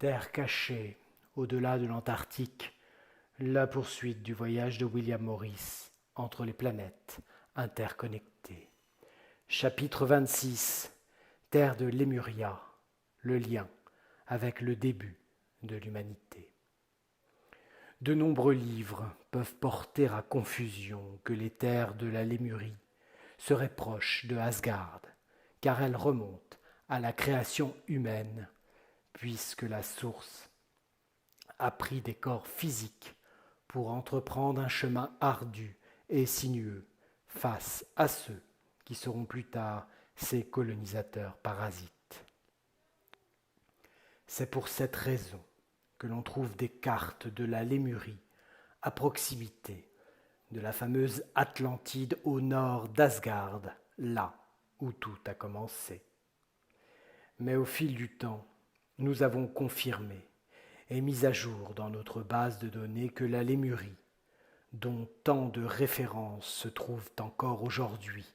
Terre cachée, au-delà de l'Antarctique, la poursuite du voyage de William Morris entre les planètes interconnectées. Chapitre 26. Terre de Lémuria, le lien avec le début de l'humanité. De nombreux livres peuvent porter à confusion que les terres de la Lémurie seraient proches de Asgard, car elles remontent à la création humaine, puisque la source a pris des corps physiques pour entreprendre un chemin ardu et sinueux face à ceux qui seront plus tard ses colonisateurs parasites. C'est pour cette raison que l'on trouve des cartes de la Lémurie à proximité de la fameuse Atlantide au nord d'Asgard, là où tout a commencé. Mais au fil du temps, nous avons confirmé et mis à jour dans notre base de données que la Lémurie, dont tant de références se trouvent encore aujourd'hui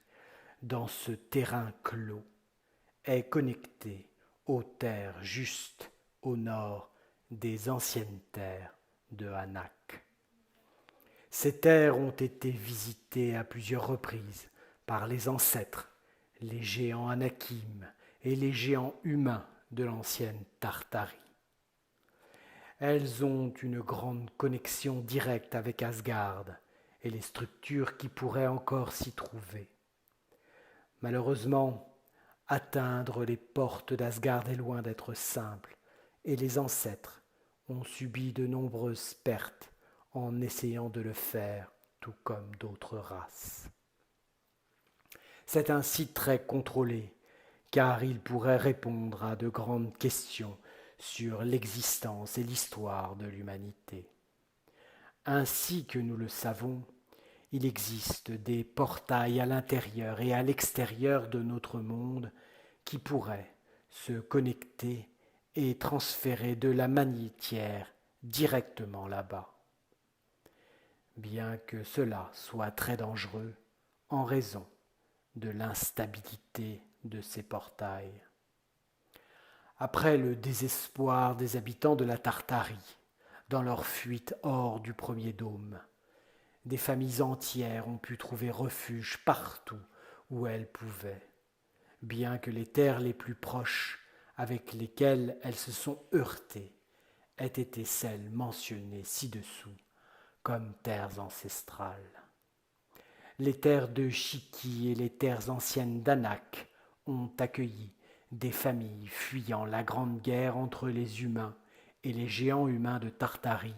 dans ce terrain clos, est connectée aux terres juste au nord des anciennes terres de Anak. Ces terres ont été visitées à plusieurs reprises par les ancêtres, les géants Anakim et les géants humains de l'ancienne Tartarie. Elles ont une grande connexion directe avec Asgard et les structures qui pourraient encore s'y trouver. Malheureusement, atteindre les portes d'Asgard est loin d'être simple, et les ancêtres ont subi de nombreuses pertes en essayant de le faire, tout comme d'autres races. C'est un site très contrôlé, car il pourrait répondre à de grandes questions sur l'existence et l'histoire de l'humanité. Ainsi que nous le savons, il existe des portails à l'intérieur et à l'extérieur de notre monde qui pourraient se connecter et transférer de la magnétière directement là-bas. Bien que cela soit très dangereux en raison de l'instabilité de ces portails. Après le désespoir des habitants de la Tartarie, dans leur fuite hors du premier dôme, des familles entières ont pu trouver refuge partout où elles pouvaient, bien que les terres les plus proches avec lesquelles elles se sont heurtées aient été celles mentionnées ci-dessous comme terres ancestrales. Les terres de Shiki et les terres anciennes d'Anak ont accueilli des familles fuyant la grande guerre entre les humains et les géants humains de Tartarie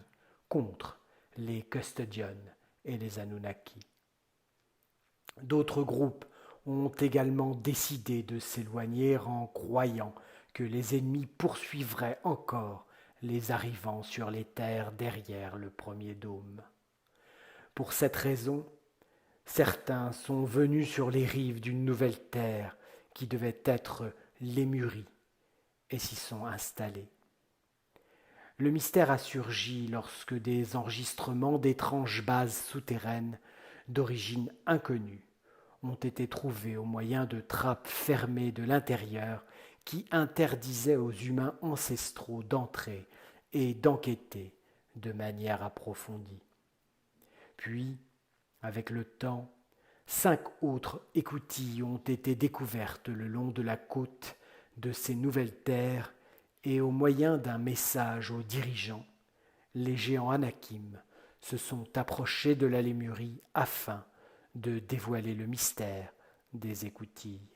contre les Custodians et les Anunnaki. D'autres groupes ont également décidé de s'éloigner en croyant que les ennemis poursuivraient encore les arrivants sur les terres derrière le premier dôme. Pour cette raison, certains sont venus sur les rives d'une nouvelle terre qui devait être Lémurie et s'y sont installés. Le mystère a surgi lorsque des enregistrements d'étranges bases souterraines d'origine inconnue ont été trouvés au moyen de trappes fermées de l'intérieur qui interdisaient aux humains ancestraux d'entrer et d'enquêter de manière approfondie. Puis, avec le temps, 5 autres écoutilles ont été découvertes le long de la côte de ces nouvelles terres et au moyen d'un message aux dirigeants, les géants Anakim se sont approchés de la Lémurie afin de dévoiler le mystère des écoutilles.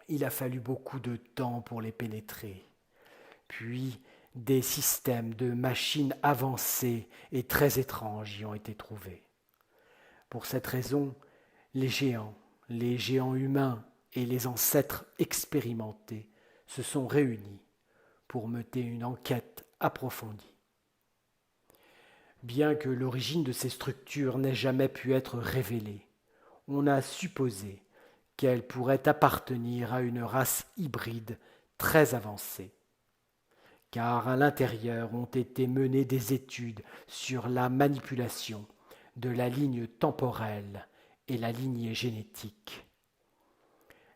Il a fallu beaucoup de temps pour les pénétrer, puis des systèmes de machines avancés et très étranges y ont été trouvés. Pour cette raison, les géants humains et les ancêtres expérimentés se sont réunis pour mener une enquête approfondie. Bien que l'origine de ces structures n'ait jamais pu être révélée, on a supposé qu'elles pourraient appartenir à une race hybride très avancée, car à l'intérieur ont été menées des études sur la manipulation de la ligne temporelle et la lignée génétique.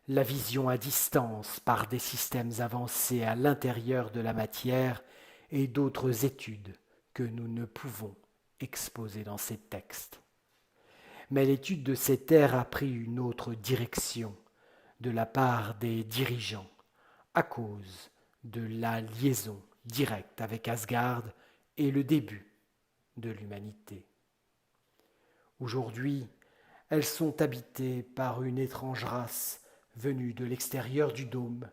la vision à distance par des systèmes avancés à l'intérieur de la matière et d'autres études que nous ne pouvons exposer dans ces textes. Mais l'étude de ces terres a pris une autre direction de la part des dirigeants à cause de la liaison directe avec Asgard et le début de l'humanité. Aujourd'hui, elles sont habitées par une étrange race venue de l'extérieur du dôme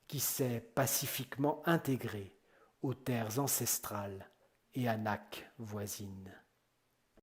qui s'est pacifiquement intégrée aux terres ancestrales et à Nak voisines.